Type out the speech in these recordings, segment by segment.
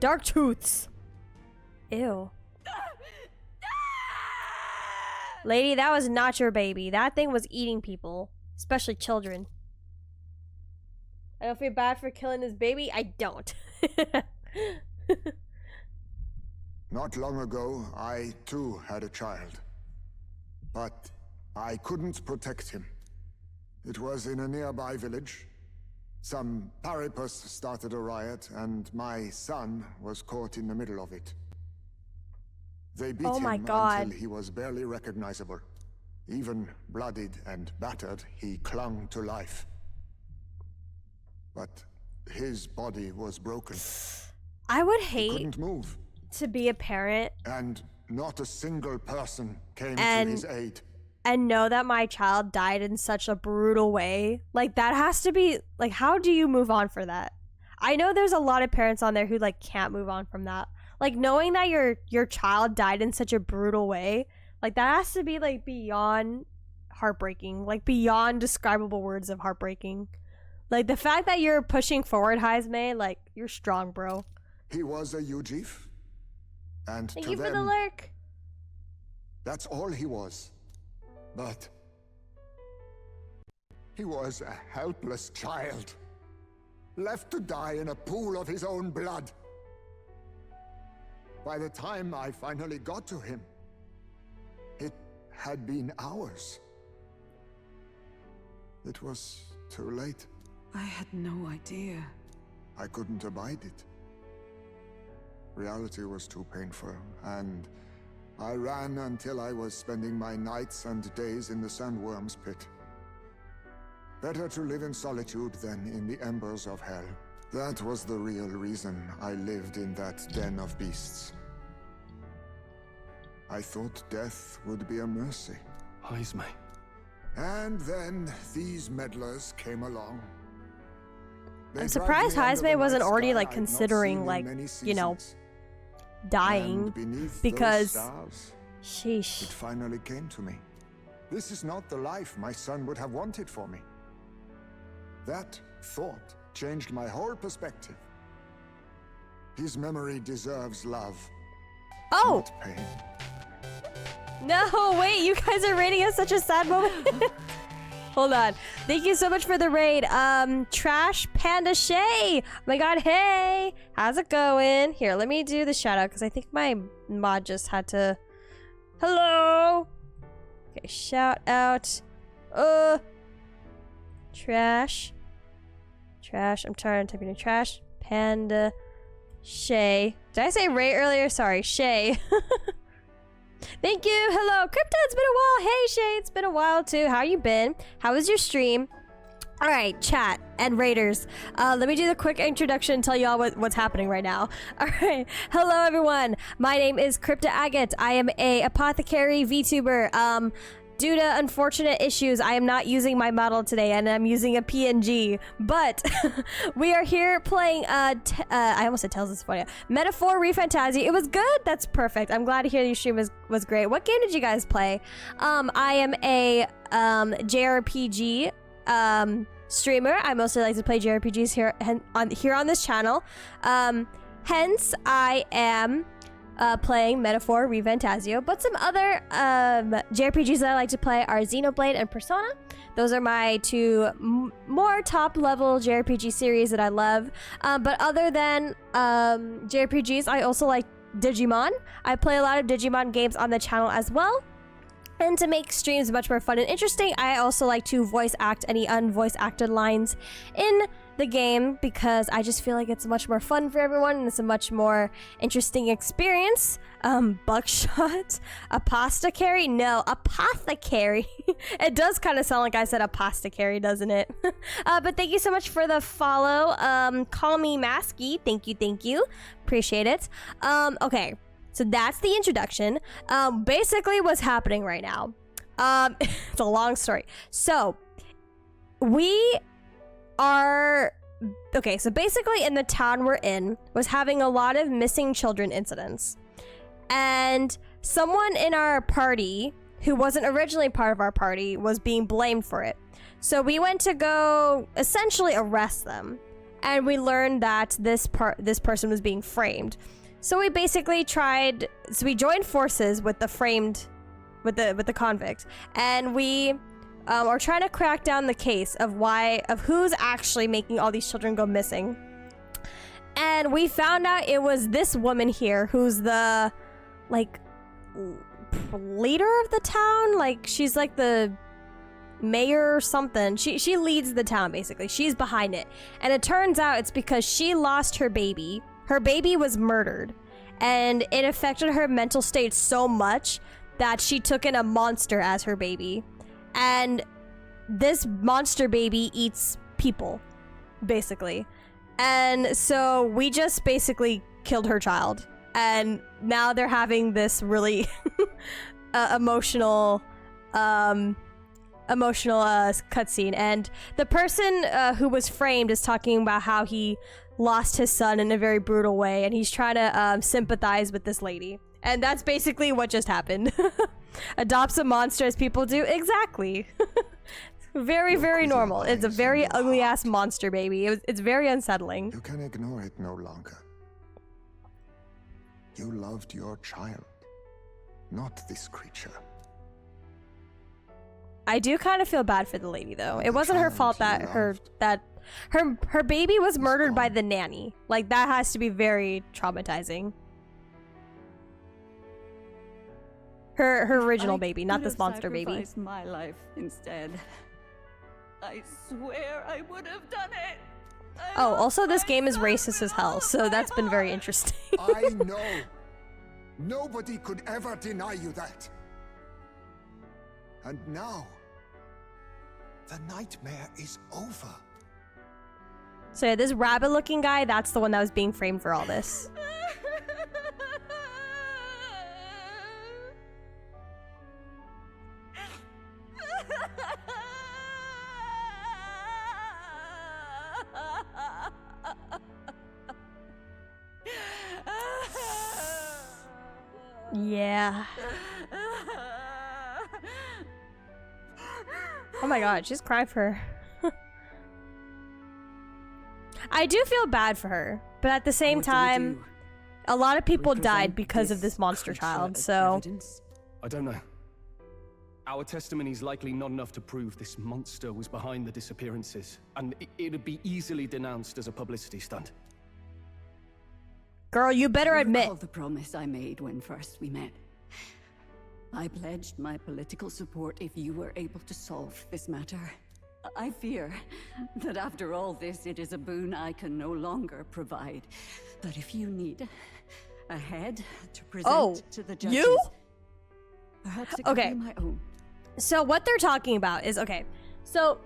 Dark tooths. Ew. Lady, that was not your baby. That thing was eating people, especially children. I don't feel bad for killing his baby. I don't. Not long ago, I too had a child. But I couldn't protect him. It was in a nearby village. Some paripus started a riot, and my son was caught in the middle of it. They beat him until he was barely recognizable. Even bloodied and battered, he clung to life. But his body was broken. I would He hate couldn't move. to be a parent And not a single person came to his aid. and know that my child died in such a brutal way. Like, that has to be, like, how do you move on for that? I know there's a lot of parents on there who, like, can't move on from that. Like, knowing that your child died in such a brutal way, like, that has to be, like, beyond heartbreaking. Like, beyond describable words of heartbreaking. Like, the fact that you're pushing forward, Heisme, like, you're strong, bro. He was a Ujif. And Thank to you them, for the lurk. that's all he was. But he was a helpless child, left to die in a pool of his own blood. By the time I finally got to him, it had been hours. It was too late. I had no idea. I couldn't abide it. Reality was too painful, and I ran until I was spending my nights and days in the sandworm's pit. Better to live in solitude than in the embers of hell. That was the real reason I lived in that den of beasts. I thought death would be a mercy. Heisme. And then these meddlers came along. I'm surprised Heisme wasn't already, like, considering, like, you know, dying, because sheesh. It finally came to me. This is not the life my son would have wanted for me. That thought changed my whole perspective. His memory deserves love, not pain. No, wait, you guys are rating us such a sad moment. Hold on. Thank you so much for the raid. Trash Panda Shay. Oh my god, hey. How's it going? Here, let me do the shout out because I think my mod just had to. Hello. Okay, shout out. Trash. I'm trying to type in trash. Panda Shay. Did I say Ray earlier? Sorry, Shay. Thank you. Hello, Crypta. It's been a while. Hey, Shay. It's been a while too. How you been? How was your stream? All right, chat and raiders. Let me do the quick introduction and tell y'all what's happening right now. All right. Hello, everyone. My name is Crypta Agate. I am a apothecary VTuber. Due to unfortunate issues, I am not using my model today, and I'm using a PNG. But we are here playing. I almost said Tales of Symphonia. Metaphor Fantazio. It was good. That's perfect. I'm glad to hear your stream was great. What game did you guys play? I am a JRPG streamer. I mostly like to play JRPGs here on this channel. Hence, I am playing Metaphor Fantazio, but some other JRPGs that I like to play are Xenoblade and Persona. Those are my two more top-level JRPG series that I love. But other than JRPGs, I also like Digimon. I play a lot of Digimon games on the channel as well. And to make streams much more fun and interesting, I also like to voice act any unvoiced acted lines in the game because I just feel like it's much more fun for everyone and it's a much more interesting experience. Buckshot? Apothecary? No, apothecary. It does kind of sound like I said apothecary, doesn't it? But thank you so much for the follow. Call me Masky. Thank you. Appreciate it. Okay. So that's the introduction. Basically what's happening right now. It's a long story. So we are okay, so basically in the town we're in was having a lot of missing children incidents. And someone in our party who wasn't originally part of our party was being blamed for it. So we went to go essentially arrest them. and we learned that this person was being framed. So we basically we joined forces with the convict, and we are trying to crack down the case of who's actually making all these children go missing. And we found out it was this woman here who's the leader of the town. Like, she's like the mayor or something. She leads the town, basically. She's behind it. And it turns out it's because she lost her baby. Her baby was murdered, and it affected her mental state so much that she took in a monster as her baby. And this monster baby eats people, basically. And so we just basically killed her child. And now they're having this really emotional cutscene. And the person who was framed is talking about how he lost his son in a very brutal way, and he's trying to sympathize with this lady. And that's basically what just happened. Adopts a monster as people do. Exactly. Very, very normal. It's a very ugly ass monster baby. It's very unsettling. You can ignore it no longer. You loved your child, not this creature. I do kind of feel bad for the lady, though. It wasn't her fault that her baby was murdered by the nanny. Like, that has to be very traumatizing. Her original baby, not this monster baby. My life instead. I swear I would have done it. Oh, also this game is racist as hell, so that's been very interesting. I know. Nobody could ever deny you that. And now, the nightmare is over. So yeah, this rabbit-looking guy, that's the one that was being framed for all this. Yeah. Oh my god, she's crying for her. I do feel bad for her, but at the same time, a lot of people died because of this monster child, so... I don't know. Our testimony is likely not enough to prove this monster was behind the disappearances, and it'd be easily denounced as a publicity stunt. Girl, you better admit. Recall the promise I made when first we met. I pledged my political support if you were able to solve this matter. I fear that after all this, it is a boon I can no longer provide. But if you need a head to present to the judges, perhaps it could be my own. So what they're talking about is, so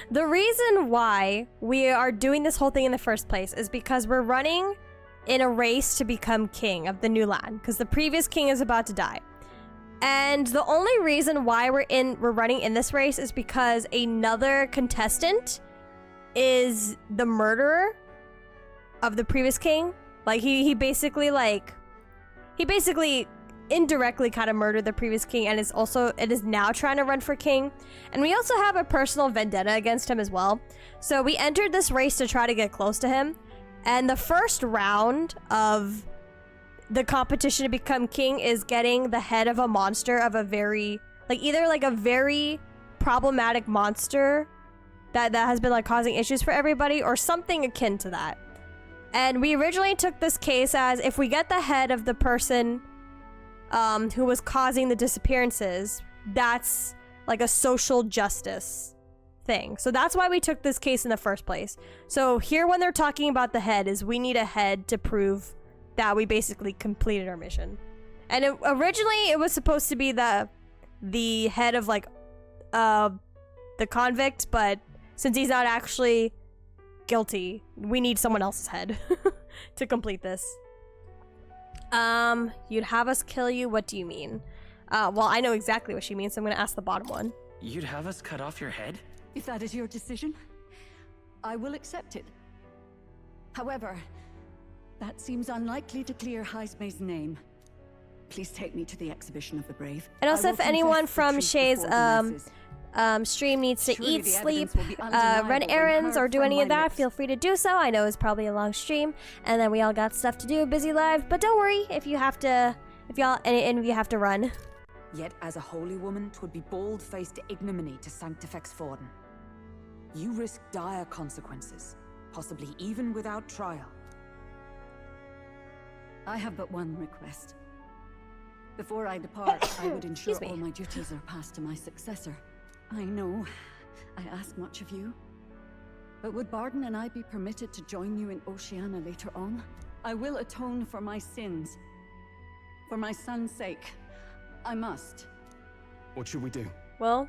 the reason why we are doing this whole thing in the first place is because we're running in a race to become king of the new land, because the previous king is about to die. And the only reason why we're running in this race is because another contestant is the murderer of the previous king. Like, he basically indirectly kind of murdered the previous king, and it is now trying to run for king. And we also have a personal vendetta against him as well. So we entered this race to try to get close to him. And the first round of the competition to become king is getting the head of a monster of a very, either a very problematic monster that has been causing issues for everybody, or something akin to that. And we originally took this case as, if we get the head of the person who was causing the disappearances, that's a social justice thing. So that's why we took this case in the first place. So here, when they're talking about the head, is we need a head to prove that we basically completed our mission. And originally it was supposed to be the head of the convict, but since he's not actually guilty, we need someone else's head to complete this. You'd have us kill you? What do you mean? Well, I know exactly what she means, so I'm gonna ask the bottom one. You'd have us cut off your head? If that is your decision, I will accept it. However, that seems unlikely to clear Heismay's name. Please take me to the exhibition of the brave. And also, if anyone from Shay's stream needs to Surely eat, the sleep, evidence will be undeniable run when errands, heard or do from any my of that, lips. feel free to do so. I know it's probably a long stream, and then we all got stuff to do, busy lives, but don't worry if you have to, if y'all, any of you have to run. Yet as a holy woman, 'twould be bold-faced ignominy to sanctifex Forden. You risk dire consequences, possibly even without trial. I have but one request. Before I depart, I would ensure Excuse me. all my duties are passed to my successor. I know I ask much of you, but would Barden and I be permitted to join you in Oceania later on? I will atone for my sins. For my son's sake. I must. What should we do? Well,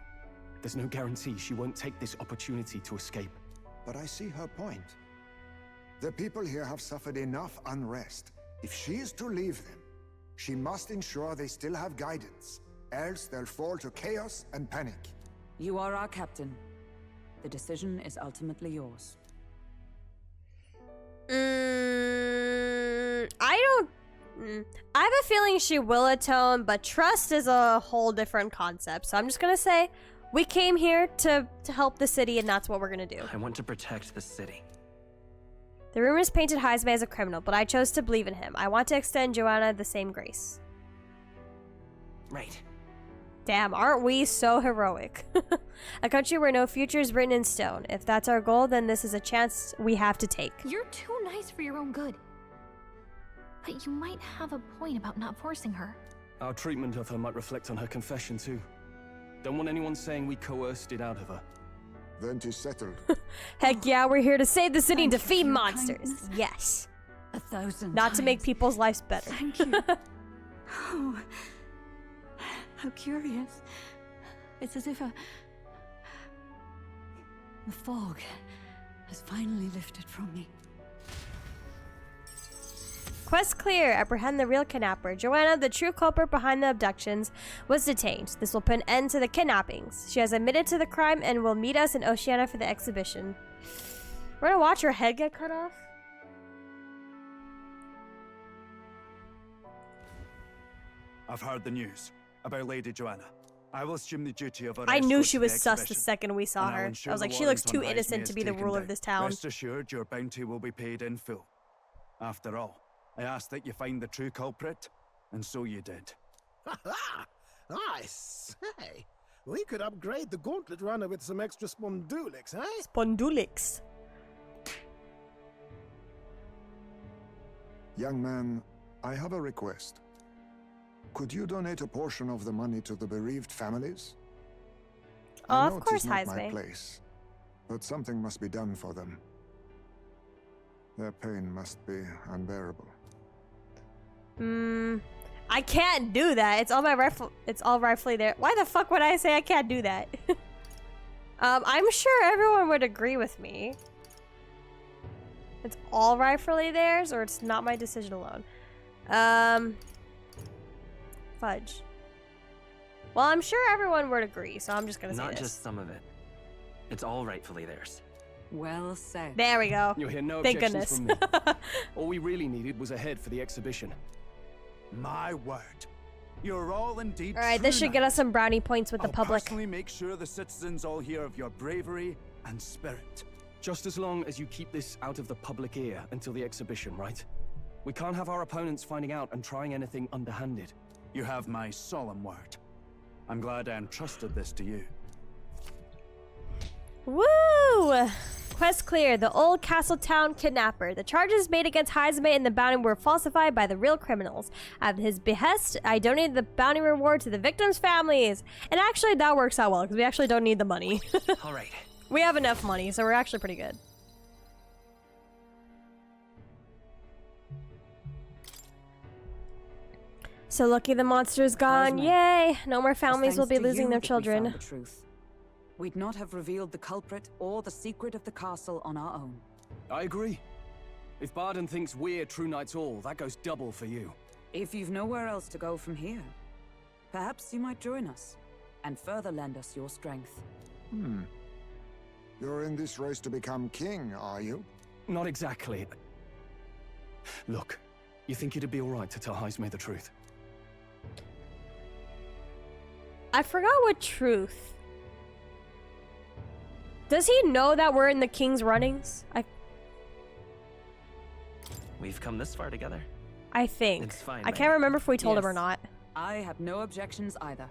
There's no guarantee she won't take this opportunity to escape. But I see her point. The people here have suffered enough unrest. If she is to leave them, she must ensure they still have guidance. Else they'll fall to chaos and panic. You are our captain. The decision is ultimately yours. I have a feeling she will atone, but trust is a whole different concept. So I'm just gonna say, we came here to help the city, and that's what we're gonna do. I want to protect the city. The rumors painted Heisme as a criminal, but I chose to believe in him. I want to extend Joanna the same grace. Right. Damn, aren't we so heroic? A country where no future is written in stone. If that's our goal, then this is a chance we have to take. You're too nice for your own good. But you might have a point about not forcing her. Our treatment of her might reflect on her confession too. Don't want anyone saying we coerced it out of her. Then 'tis settled. Heck yeah, we're here to save the city and Thank you defeat for your monsters. kindness. Yes. 1,000 Not to make times. people's lives better. Thank you. Oh, how curious. It's as if the fog has finally lifted from me. Quest clear. Apprehend the real kidnapper. Joanna, the true culprit behind the abductions, was detained. This will put an end to the kidnappings. She has admitted to the crime and will meet us in Oceania for the exhibition. We're gonna watch her head get cut off? I've heard the news about Lady Joanna. I will assume the duty of I knew escort she to was the sus the exhibition, second we saw and I'll her. ensure I was the like, she looks warrant too on Heisme innocent is to be the taken ruler down. of this town. Rest assured, your bounty will be paid in full. After all, I asked that you find the true culprit, and so you did. I say, we could upgrade the gauntlet runner with some extra spondulix, eh? Spondulix. Young man, I have a request. Could you donate a portion of the money to the bereaved families? Oh, I of know course, 'tis not my Heisme. place, but something must be done for them. Their pain must be unbearable. I can't do that. It's all my it's all rightfully there. Why the fuck would I say I can't do that? I'm sure everyone would agree with me. It's all rightfully theirs, or it's not my decision alone. Fudge. Well, I'm sure everyone would agree, so I'm just gonna say Not this. just some of it. It's all rightfully theirs. Well said. There we go. You'll hear no Thank objections goodness. from me. All we really needed was a head for the exhibition. My word. You're all indeed All right, this true should get us knights. some brownie points with the I'll public. personally make sure the citizens all hear of your bravery and spirit. Just as long as you keep this out of the public ear until the exhibition, right? We can't have our opponents finding out and trying anything underhanded. You have my solemn word. I'm glad I entrusted this to you. Woo! Quest clear. The old Castletown kidnapper. The charges made against Heisme and the bounty were falsified by the real criminals. At his behest, I donated the bounty reward to the victims' families. And actually, that works out well because we actually don't need the money. All right. We have enough money, so we're actually pretty good. So lucky the monster's gone. Heisme, Yay! No more It's families will thanks be to losing you their that we children. found the truth. We'd not have revealed the culprit or the secret of the castle on our own. I agree. If Barden thinks we're true knights all, that goes double for you. If you've nowhere else to go from here, perhaps you might join us and further lend us your strength. You're in this race to become king, are you? Not exactly. Look, you think it'd be alright to tell Heisme the truth? I forgot what truth. Does he know that we're in the king's runnings? We've come this far together. I think. It's fine, I can't remember if we told him or Yes. not. I have no objections either.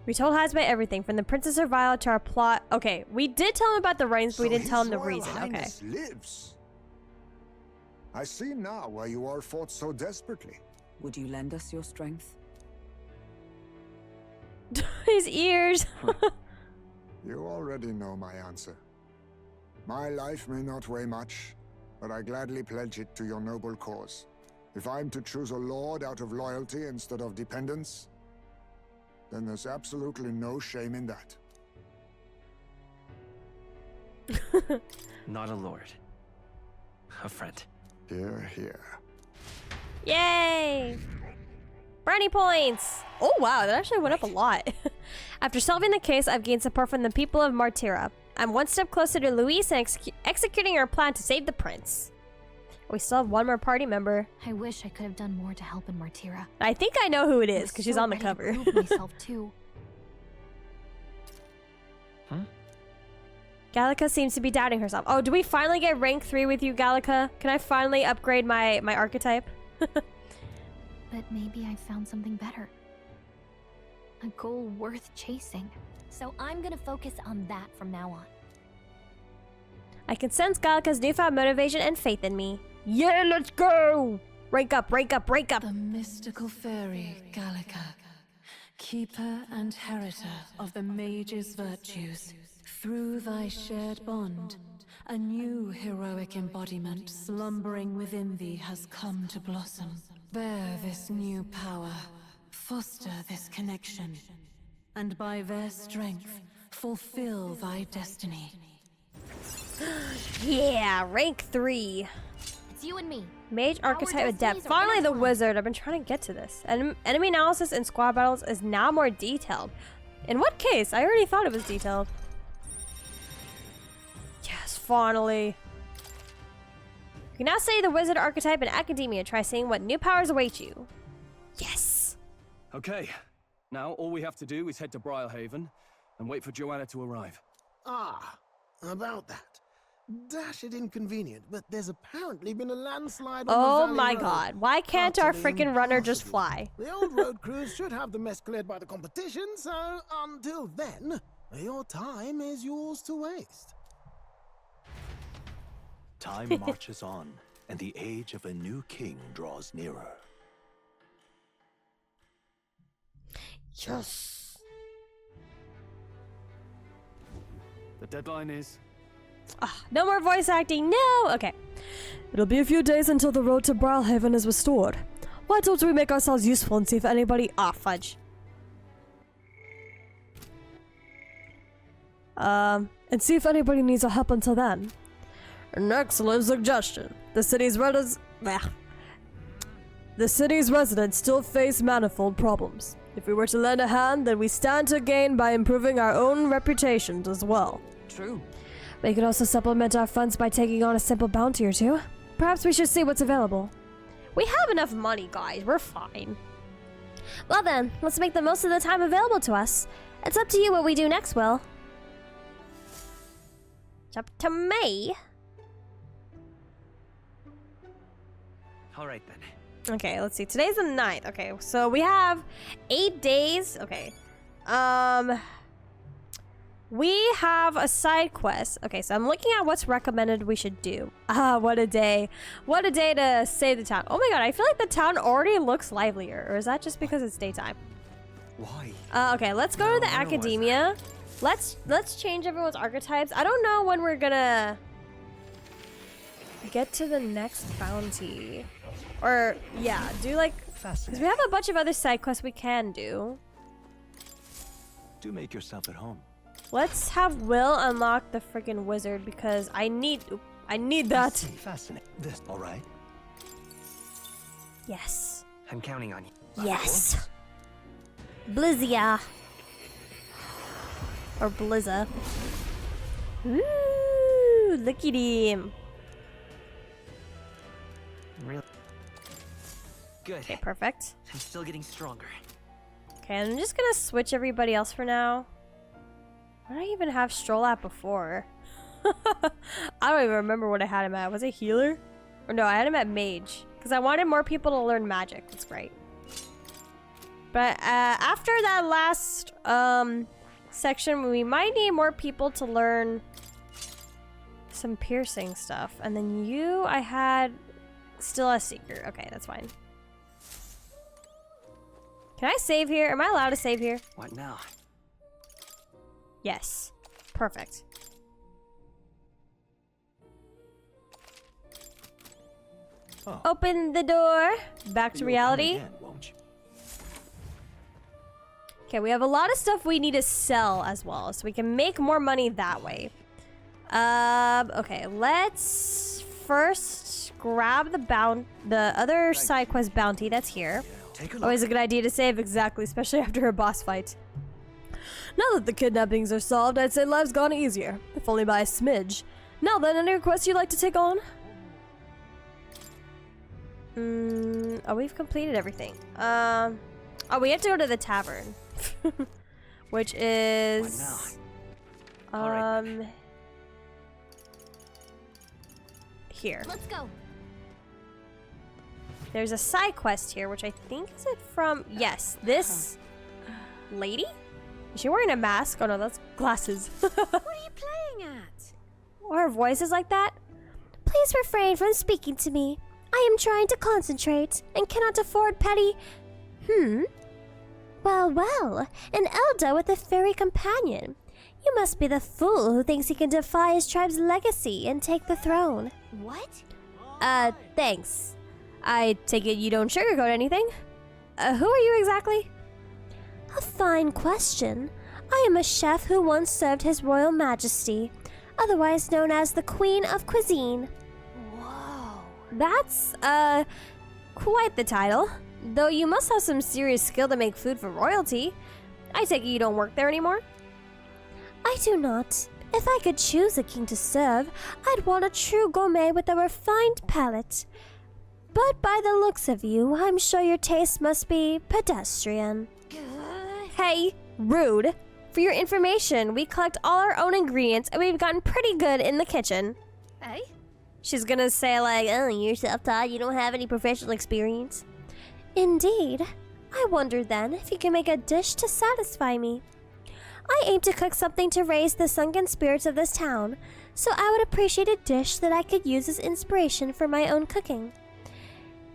We told Hazbay everything, from the Princess of Violet to our plot. Okay, we did tell him about the rings, but we didn't tell him the His Royal reason. Okay. Highness lives. I see now why you all fought so desperately. Would you lend us your strength? His ears. You already know my answer. My life may not weigh much, but I gladly pledge it to your noble cause. If I'm to choose a lord out of loyalty instead of dependence, then there's absolutely no shame in that. Not a lord. A friend. Hear, hear. Yay! Brownie points! Oh wow, that actually went up a lot. After solving the case, I've gained support from the people of Martira. I'm one step closer to Luis and executing our plan to save the prince. We still have one more party member. I wish I could have done more to help in Martira. I think I know who it is, because she's on the cover. Prove myself too. Gallica seems to be doubting herself. Oh, do we finally get rank 3 with you, Gallica? Can I finally upgrade my archetype? But maybe I found something better. A goal worth chasing. So I'm gonna focus on that from now on. I can sense Gallica's newfound motivation and faith in me. Yeah, let's go! Rank up, rank up, rank up! The mystical fairy, Gallica, keeper and heritor of the mage's virtues. Through thy shared bond, a new heroic embodiment slumbering within thee has come to blossom. Bear this new power, foster this connection, and by their strength, fulfill thy destiny. Yeah, rank 3. It's you and me. Mage archetype with depth. destinies are Finally, the intertwined. wizard. I've been trying to get to this. Enemy analysis in squad battles is now more detailed. In what case? I already thought it was detailed. Yes, finally. You can now study the wizard archetype in academia. Try seeing what new powers await you. Yes. Okay, now all we have to do is head to Briarhaven and wait for Joanna to arrive. Ah, about that. Dash it inconvenient, but there's apparently been a landslide on Oh the Valley my Road. god. Why can't our Utterly freaking runner just impossible. fly? The old road crews should have the mess cleared by the competition, so until then, your time is yours to waste. Time marches on, and the age of a new king draws nearer. Yes. The deadline is... No more voice acting. No. Okay. It'll be a few days until the road to Briarhaven is restored. Why don't we make ourselves useful and see if anybody... Ah, fudge. And see if anybody needs our help until then. An excellent suggestion. The city's residents still face manifold problems. If we were to lend a hand, then we stand to gain by improving our own reputations as well. True. We could also supplement our funds by taking on a simple bounty or two. Perhaps we should see what's available. We have enough money, guys. We're fine. Well then, let's make the most of the time available to us. It's up to you what we do next, Will. It's up to me. All right then. Okay, let's see. Today's the 9th. Okay, so we have 8 days. Okay. We have a side quest. Okay, so I'm looking at what's recommended we should do. Ah, what a day. What a day to save the town. Oh my god, I feel like the town already looks livelier. Or is that just because it's daytime? Why? Okay, let's go to the academia. Let's change everyone's archetypes. I don't know when we're gonna get to the next bounty. Or, yeah, do like... Because we have a bunch of other side quests we can do. Do make yourself at home. Let's have Will unlock the freaking wizard because I need that. Fascinating. This, all right? Yes. I'm counting on you. Yes. Blizzia. Or Blizza. Ooh, look at him. Really? Good. Okay, perfect. I'm still getting stronger. Okay, I'm just gonna switch everybody else for now. What did I even have Stroll at before? I don't even remember what I had him at. Was it healer? Or no, I had him at mage. Because I wanted more people to learn magic. That's great. But after that last section, we might need more people to learn some piercing stuff. And then you, I had still a seeker. Okay, that's fine. Can I save here? Am I allowed to save here? What now? Yes. Perfect. Oh. Open the door. Back to You'll reality. come again, won't you? Okay, we have a lot of stuff we need to sell as well, so we can make more money that way. Okay, let's first grab the other side quest bounty that's here. Always a good idea to save, exactly, especially after a boss fight. Now that the kidnappings are solved, I'd say life's gone easier, if only by a smidge. Now then, any requests you'd like to take on? Oh, we've completed everything. Oh, we have to go to the tavern. Which is... here. Let's go. There's a side quest here, which I think is it from... Yes, this lady? Is she wearing a mask? Oh no, that's glasses. What are you playing at? Or her voice is like that? Please refrain from speaking to me. I am trying to concentrate and cannot afford petty... Well, an elder with a fairy companion. You must be the fool who thinks he can defy his tribe's legacy and take the throne. What? Thanks. I take it you don't sugarcoat anything. Who are you exactly? A fine question. I am a chef who once served His Royal Majesty, otherwise known as the Queen of Cuisine. Whoa. That's, quite the title. Though you must have some serious skill to make food for royalty. I take it you don't work there anymore? I do not. If I could choose a king to serve, I'd want a true gourmet with a refined palate. But by the looks of you, I'm sure your taste must be pedestrian. Hey, rude. For your information, we collect all our own ingredients and we've gotten pretty good in the kitchen. Hey? She's gonna say like, oh, you're self-taught, you don't have any professional experience. Indeed. I wonder then if you can make a dish to satisfy me. I aim to cook something to raise the sunken spirits of this town, so I would appreciate a dish that I could use as inspiration for my own cooking.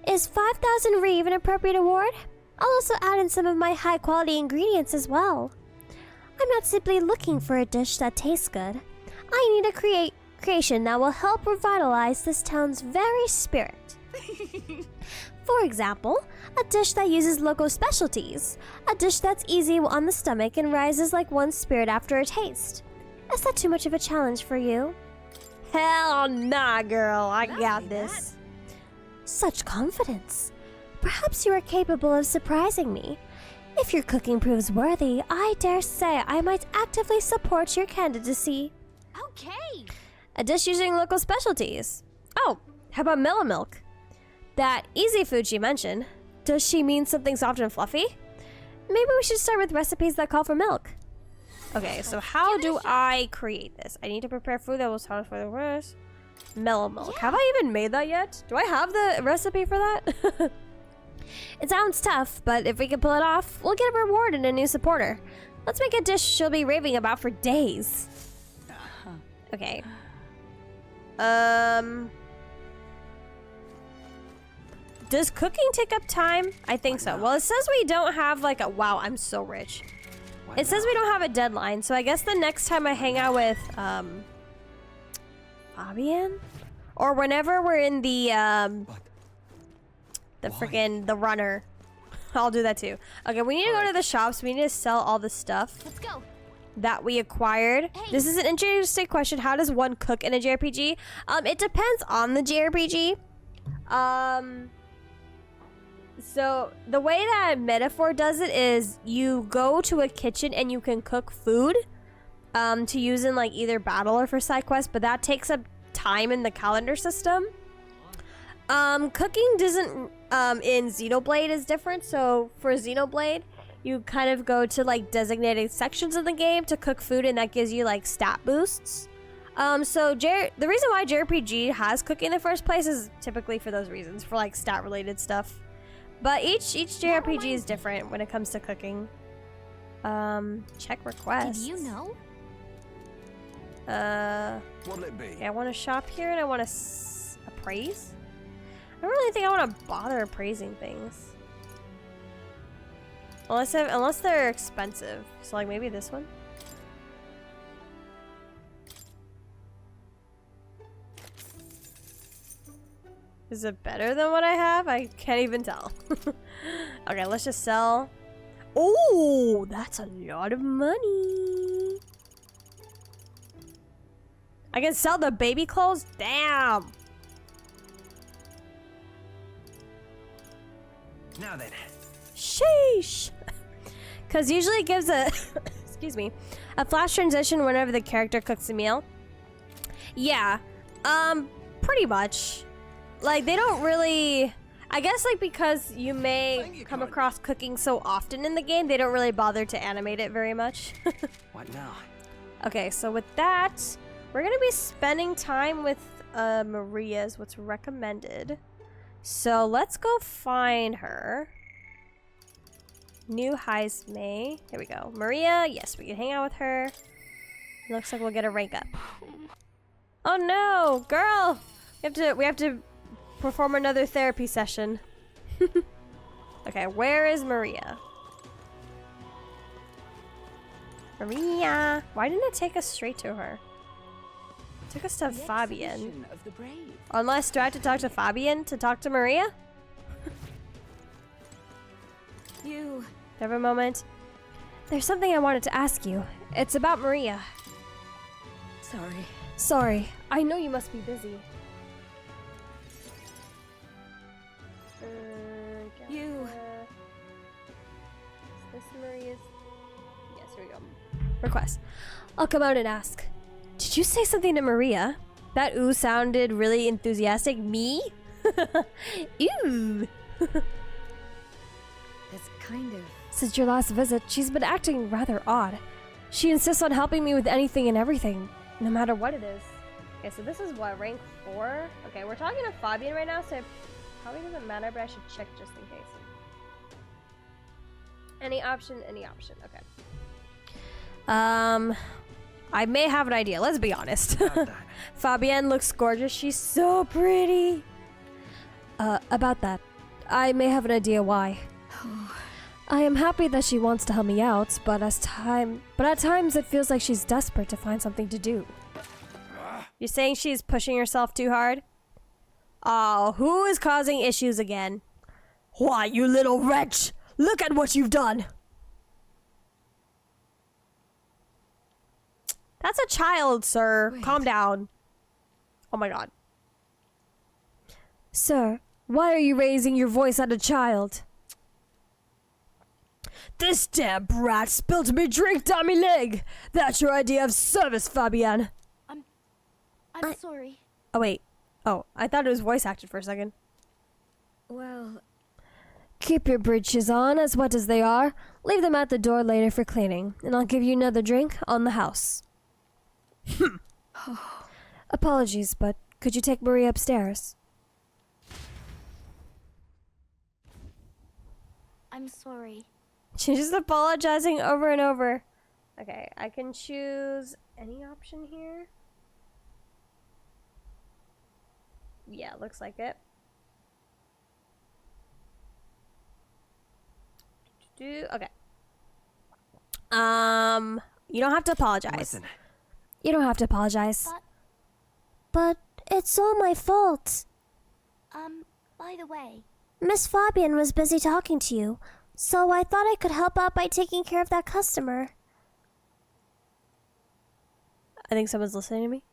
Is 5,000 reeve an appropriate award? I'll also add in some of my high-quality ingredients as well. I'm not simply looking for a dish that tastes good. I need a creation that will help revitalize this town's very spirit. For example, a dish that uses local specialties. A dish that's easy on the stomach and rises like one's spirit after a taste. Is that too much of a challenge for you? Hell nah, girl. I got this. Such confidence. Perhaps you are capable of surprising me. If your cooking proves worthy, I dare say I might actively support your candidacy. Okay. A dish using local specialties. Oh, how about mellow milk? That easy food she mentioned. Does she mean something soft and fluffy? Maybe we should start with recipes that call for milk. Okay, so how do I create this? I need to prepare food that will satisfy the worst. Mellow milk. Yeah. Have I even made that yet? Do I have the recipe for that? It sounds tough, but if we can pull it off, we'll get a reward and a new supporter. Let's make a dish she'll be raving about for days. Okay. Does cooking take up time? I think so. Well, it says we don't have like a... Wow, I'm so rich. It says we don't have a deadline, so I guess the next time I hang out with, Fabian? Or whenever we're in the freaking, the runner. I'll do that too. Okay, we need to go to the shops. We need to sell all the stuff. Let's go. That we acquired. Hey. This is an interesting question. How does one cook in a JRPG? It depends on the JRPG. So the way that Metaphor does it is you go to a kitchen and you can cook food to use in like either battle or for side quests, but that takes up time in the calendar system. Cooking doesn't in Xenoblade is different. So for Xenoblade, you kind of go to like designated sections of the game to cook food, and that gives you like stat boosts. So the reason why JPRG has cooking in the first place is typically for those reasons, for like stat related stuff. But each JRPG is different when it comes to cooking. Check requests. Did you know? What'll it be? Okay, I want to shop here and I want to appraise. I don't really think I want to bother appraising things. Unless they're expensive. So like maybe this one? Is it better than what I have? I can't even tell. Okay, let's just sell. Oh, that's a lot of money. I can sell the baby clothes? Damn. Now then. Sheesh. Because usually it gives a, excuse me, a flash transition whenever the character cooks a meal. Yeah, pretty much. Like, they don't really, I guess like because you may come across cooking so often in the game, they don't really bother to animate it very much. What now? Okay, so with that, we're gonna be spending time with Maria is what's recommended. So let's go find her. New Heisme. Here we go. Maria, yes, we can hang out with her. Looks like we'll get a rank up. Oh no, girl! We have to perform another therapy session. Okay, where is Maria? Maria! Why didn't it take us straight to her? It took us to Fabian. Unless, do I have to talk to Fabian to talk to Maria? You... Have a moment. There's something I wanted to ask you. It's about Maria. Sorry. I know you must be busy. You... Is this Maria's? Yes, here we go. Request. I'll come out and ask. Did you say something to Maria? That ooh sounded really enthusiastic. Me? Ew. That's kind of... Since your last visit, she's been acting rather odd. She insists on helping me with anything and everything, no matter what it is. Okay, so this is what, rank 4? Okay, we're talking to Fabian right now, so it probably doesn't matter, but I should check just in case. Any option, okay. I may have an idea, let's be honest. Fabienne looks gorgeous, she's so pretty. About that, I may have an idea why. I am happy that she wants to help me out, but at times it feels like she's desperate to find something to do. You're saying she's pushing herself too hard? Oh, who is causing issues again? Why, you little wretch! Look at what you've done! That's a child, sir. Wait. Calm down. Oh my god. Sir, why are you raising your voice at a child? This damn brat spilled me drink down my leg! That's your idea of service, Fabienne! I'm sorry. Oh, wait. Oh, I thought it was voice acted for a second. Well... Keep your breeches on, as wet as they are. Leave them at the door later for cleaning, and I'll give you another drink on the house. Apologies, but could you take Maria upstairs? I'm sorry. She's just apologizing over and over. Okay, I can choose any option here. Yeah, looks like it. Okay. You don't have to apologize. Listen. You don't have to apologize. But it's all my fault. By the way... Miss Fabian was busy talking to you, so I thought I could help out by taking care of that customer. I think someone's listening to me.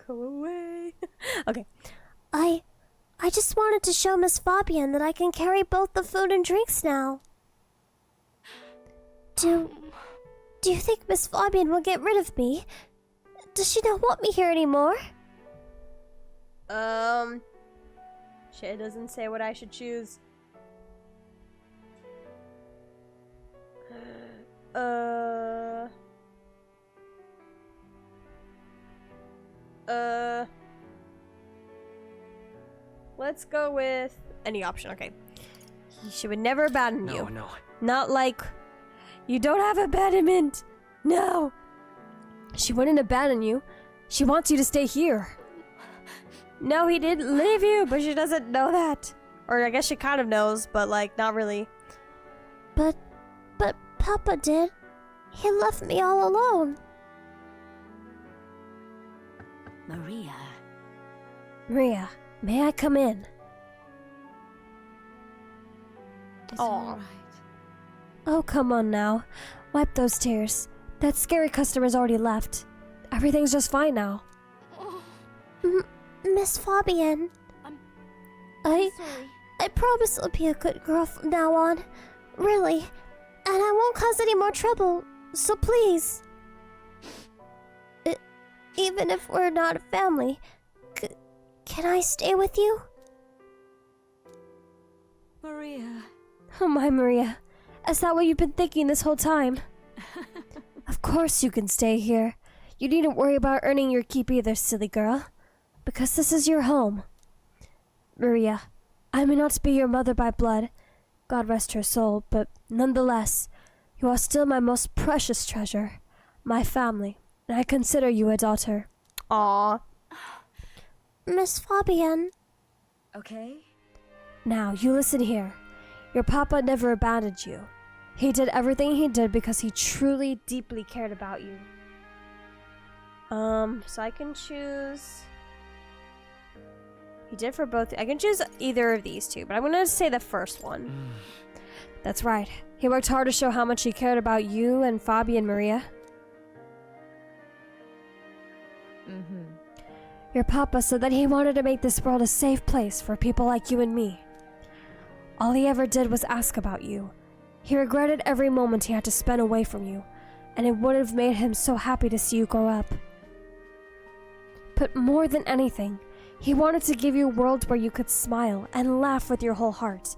Go away. Okay. I just wanted to show Miss Fabian that I can carry both the food and drinks now. Do you think Miss Fabian will get rid of me? Does she not want me here anymore? Shit, it doesn't say what I should choose. Let's go with any option. Okay. She would never abandon you. No. Not like you don't have abandonment. No. She wouldn't abandon you. She wants you to stay here. No, he didn't leave you, but she doesn't know that. Or I guess she kind of knows, but like not really. But Papa did. He left me all alone. Maria, may I come in? It's all right. Oh, come on now. Wipe those tears. That scary customer's already left. Everything's just fine now. Miss Fabienne. I'm sorry. I promise I'll be a good girl from now on. Really. And I won't cause any more trouble. So please. Even if we're not a family, can I stay with you? Maria. Oh my, Maria. Is that what you've been thinking this whole time? Of course you can stay here. You needn't worry about earning your keep either, silly girl. Because this is your home. Maria, I may not be your mother by blood, God rest her soul, but nonetheless, you are still my most precious treasure, my family, and I consider you a daughter. Aww. Miss Fabienne. Okay. Now, you listen here. Your papa never abandoned you. He did everything he did because he truly, deeply cared about you. So I can choose... He did for both. I can choose either of these two, but I'm gonna say the first one. That's right. He worked hard to show how much he cared about you and Fabi and Maria. Your papa said that he wanted to make this world a safe place for people like you and me. All he ever did was ask about you. He regretted every moment he had to spend away from you, and it would have made him so happy to see you grow up. But more than anything, he wanted to give you a world where you could smile and laugh with your whole heart.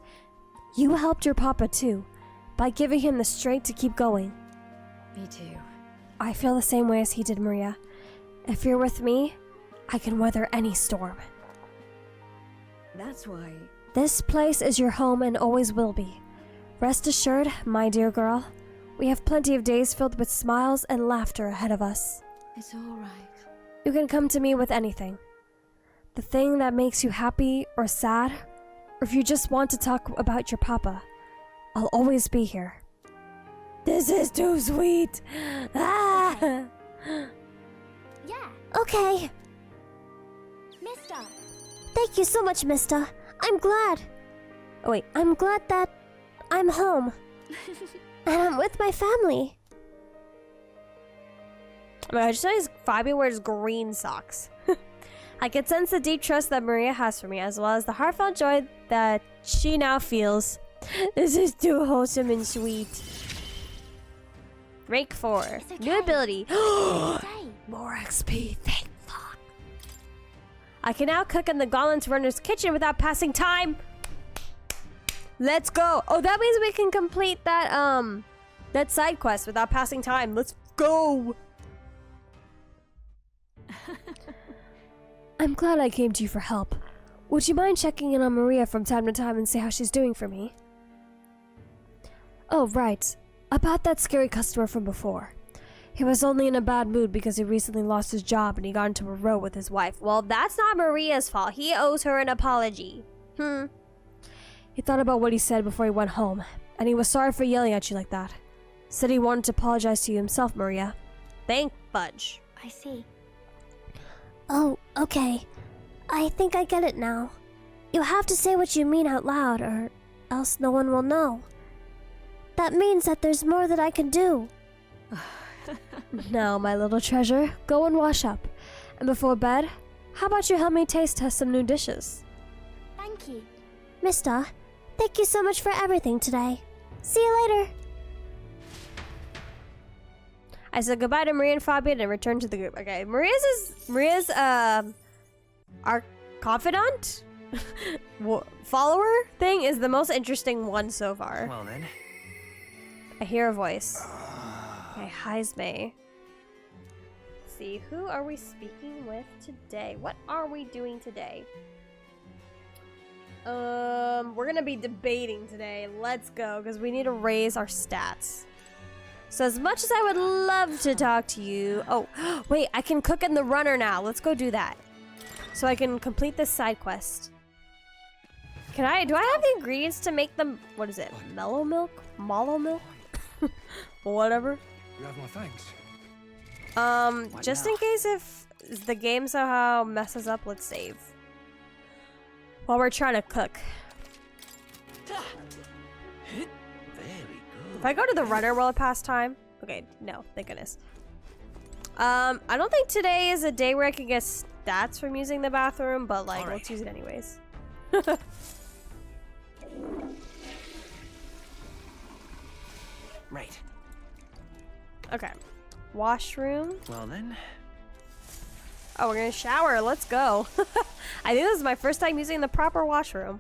You helped your papa too, by giving him the strength to keep going. Me too. I feel the same way as he did, Maria. If you're with me, I can weather any storm. That's why... This place is your home and always will be. Rest assured, my dear girl, we have plenty of days filled with smiles and laughter ahead of us. It's all right. You can come to me with anything. The thing that makes you happy or sad, or if you just want to talk about your papa, I'll always be here. This is too sweet. Ah! Yeah, Okay. Mister. Thank you so much, mister. I'm glad. Oh wait, I'm glad that I'm home. And I'm with my family. I mean, I just noticed Fabi wears green socks. I can sense the deep trust that Maria has for me, as well as the heartfelt joy that she now feels. This is too wholesome and sweet. Rank 4. It's okay. New ability. Stay. More XP, thank fuck. I can now cook in the Gauntlet's runner's kitchen without passing time. Let's go. Oh, that means we can complete that side quest without passing time. Let's go. I'm glad I came to you for help. Would you mind checking in on Maria from time to time and see how she's doing for me? Oh, right. About that scary customer from before. He was only in a bad mood because he recently lost his job and he got into a row with his wife. Well, that's not Maria's fault. He owes her an apology. He thought about what he said before he went home, and he was sorry for yelling at you like that. Said he wanted to apologize to you himself, Maria. Thank Fudge. I see. Oh, okay. I think I get it now. You have to say what you mean out loud, or else no one will know. That means that there's more that I can do. Now, my little treasure, go and wash up. And before bed, how about you help me taste test some new dishes? Thank you. Mister, thank you so much for everything today. See you later. I said goodbye to Maria and Fabian and returned to the group. Okay, Maria's our confidant follower thing is the most interesting one so far. Well then. I hear a voice. Okay, Heisme. Let's see, who are we speaking with today? What are we doing today? We're gonna be debating today. Let's go, because we need to raise our stats. So as much as I would love to talk to you... Oh, wait, I can cook in the runner now. Let's go do that. So I can complete this side quest. Do I have the ingredients to make them... What is it? Mellow milk? Mallow milk? Whatever. You have my thanks. Just in case if the game somehow messes up, let's save. While we're trying to cook. Very good. If I go to the runner, will it pass time? Okay, no, thank goodness. I don't think today is a day where I can get stats from using the bathroom, but like, let's use it anyways. Right. Okay. Washroom. Well then. Oh, we're gonna shower. Let's go. I think this is my first time using the proper washroom.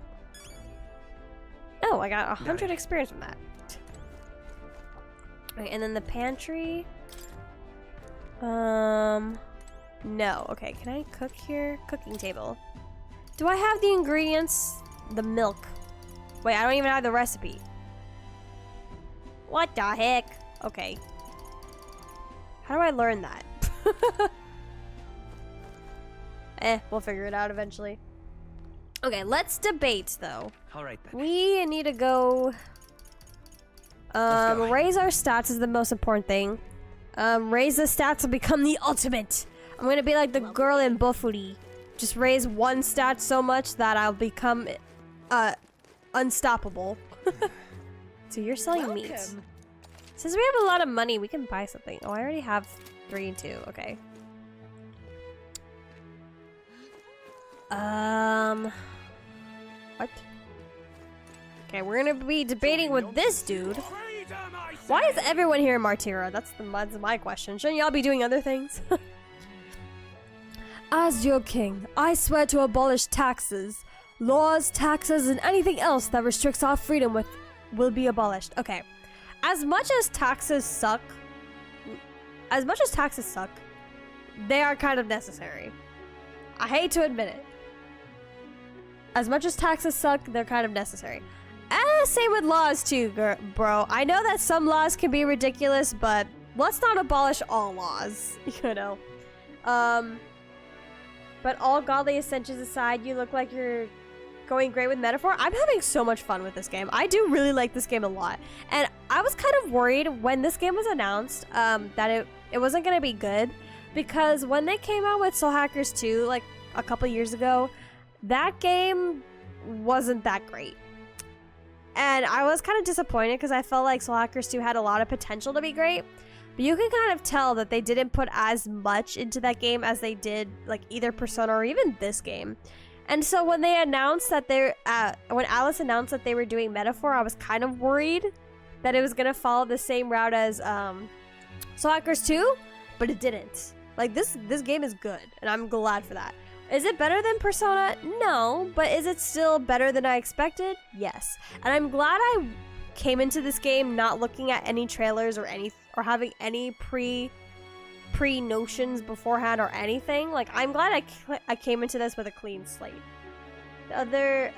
Oh, I got 100 experience from that. Okay, and then the pantry. No. Okay, can I cook here? Cooking table. Do I have the ingredients? The milk. Wait, I don't even have the recipe. What the heck? Okay. How do I learn that? We'll figure it out eventually. Okay, let's debate though. Alright then. We need to go... raise our stats is the most important thing. Raise the stats will become the ultimate. I'm gonna be like the girl in Bofuri. Just raise one stat so much that I'll become unstoppable. So you're selling meat. Since we have a lot of money, we can buy something. Oh, I already have 3 and 2. Okay. What? Okay, we're gonna be debating with this dude. Why is everyone here in Martira? That's my question. Shouldn't y'all be doing other things? As your king, I swear to abolish taxes. Laws, taxes, and anything else that restricts our freedom will be abolished. Okay. As much as taxes suck, they are kind of necessary. I hate to admit it. As much as taxes suck, they're kind of necessary. Same with laws too, bro. I know that some laws can be ridiculous, but let's not abolish all laws, you know. But all godly essentials aside, you look like you're going great with metaphor. I'm having so much fun with this game. I do really like this game a lot. And I was kind of worried when this game was announced that it wasn't going to be good. Because when they came out with Soul Hackers 2, like a couple years ago, that game wasn't that great. And I was kind of disappointed because I felt like Soul Hackers 2 had a lot of potential to be great. But you can kind of tell that they didn't put as much into that game as they did like either Persona or even this game. And so when they announced that when Alice announced that they were doing Metaphor, I was kind of worried that it was going to follow the same route as Soul Hackers 2, but it didn't. Like this game is good, and I'm glad for that. Is it better than Persona? No, but is it still better than I expected? Yes. And I'm glad I came into this game not looking at any trailers or having any pre-notions beforehand or anything. Like, I'm glad I came into this with a clean slate. The other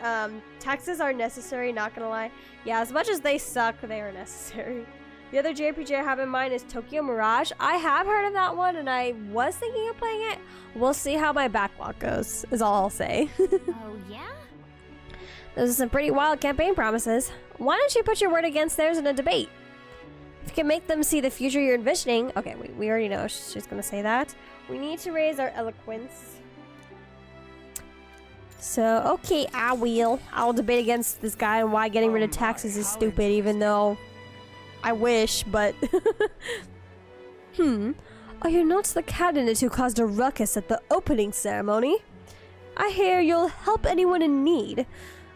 taxes are necessary, not gonna lie. Yeah, as much as they suck, they are necessary. The other JPG I have in mind is Tokyo Mirage. I have heard of that one, and I was thinking of playing it. We'll see how my backlog goes, is all I'll say. Oh, yeah? Those are some pretty wild campaign promises. Why don't you put your word against theirs in a debate? If you can make them see the future you're envisioning... Okay, we already know she's gonna say that. We need to raise our eloquence. So, okay, I will. I'll debate against this guy and why getting rid of taxes is stupid, even though... I wish, but... Are you not the candidate who caused a ruckus at the opening ceremony? I hear you'll help anyone in need.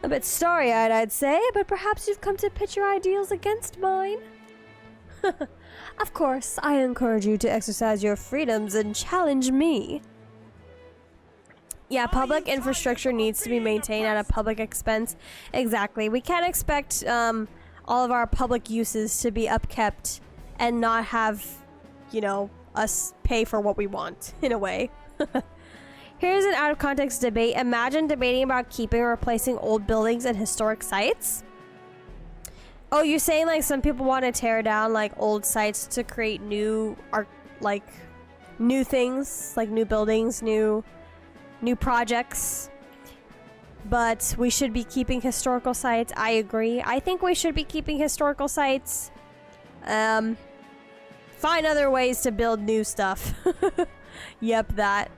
A bit starry-eyed, I'd say, but perhaps you've come to pitch your ideals against mine? Of course, I encourage you to exercise your freedoms and challenge me. Yeah, public infrastructure needs to be maintained at a public expense. Exactly. We can't expect all of our public uses to be upkept and not have, you know, us pay for what we want, in a way. Here's an out-of-context debate. Imagine debating about keeping or replacing old buildings and historic sites. Oh, you're saying, like, some people want to tear down, like, old sites to create new new things, like new buildings, new projects. But we should be keeping historical sites. I agree. I think we should be keeping historical sites. Find other ways to build new stuff. Yep, that.